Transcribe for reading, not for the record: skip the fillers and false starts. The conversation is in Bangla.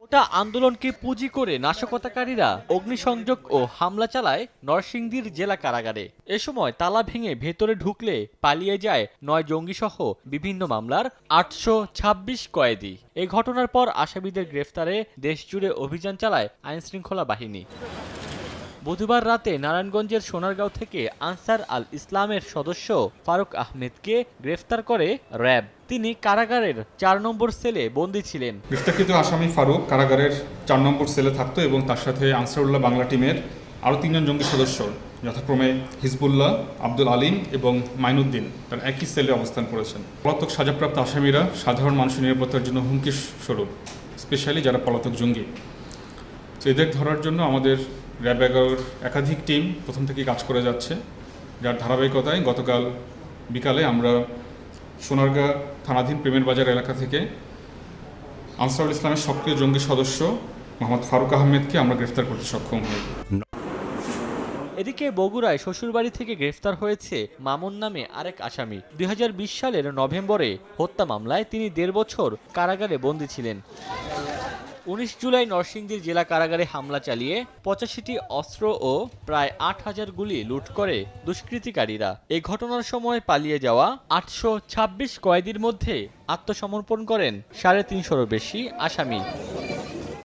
গোটা আন্দোলনকে পুঁজি করে নাশকতাকারীরা অগ্নিসংযোগ ও হামলা চালায় নরসিংদীর জেলা কারাগারে। এ সময় তালা ভেঙে ভেতরে ঢুকলে পালিয়ে যায় ৯ জঙ্গিসহ বিভিন্ন মামলার ৮২৬ কয়েদি। এই ঘটনার পর আসামিদের গ্রেফতারে দেশজুড়ে অভিযান চালায় আইনশৃঙ্খলা বাহিনী। বুধবার রাতে নারায়ণগঞ্জের সোনারগাঁও থেকে আনসার আল ইসলামের সদস্য ফারুক আহমেদকে গ্রেফতার করে র্যাব। তিনি কারাগারের ৪ নম্বর সেলে বন্দী ছিলেন। গ্রেফতারকৃত আসামি ফারুক কারাগারের ৪ নম্বর সেলে থাকতো এবং তার সাথে আনসারুল্লাহ বাংলা টিমের আরও ৩ জন জঙ্গি সদস্য যথাক্রমে হিজবুল্লাহ, আব্দুল আলিম এবং মাইনুদ্দিন তার একই সেলে অবস্থান করেছেন। পলাতক সাজাপ্রাপ্ত আসামিরা সাধারণ মানুষের নিরাপত্তার জন্য হুমকি স্বরূপ, স্পেশালি যারা পলাতক জঙ্গি। তো এদের ধরার জন্য আমাদের র্যাব ১১-র একাধিক টিম প্রথম থেকেই কাজ করে যাচ্ছে, যার ধারাবাহিকতায় গতকাল বিকালে আমরা সোনারগাঁ থানাধীন প্রেমের বাজার এলাকা থেকে আনসারুল ইসলামের সক্রিয় জঙ্গি সদস্য মোহাম্মদ ফারুক আহমেদকে আমরা গ্রেফতার করতে সক্ষম হই। এদিকে বগুড়ায় শ্বশুরবাড়ি থেকে গ্রেফতার হয়েছে মামুন নামে আরেক আসামি। ২০২০ সালের নভেম্বরে হত্যা মামলায় তিনি ১.৫ বছর কারাগারে বন্দী ছিলেন। ১৯ জুলাই নরসিংদীর জেলা কারাগারে হামলা চালিয়ে ৮৫টি অস্ত্র ও প্রায় ৮,০০০ গুলি লুট করে দুষ্কৃতিকারীরা। এই ঘটনার সময় পালিয়ে যাওয়া ৮২৬ কয়েদির মধ্যে আত্মসমর্পণ করেন ৩৫০-রও বেশি আসামি।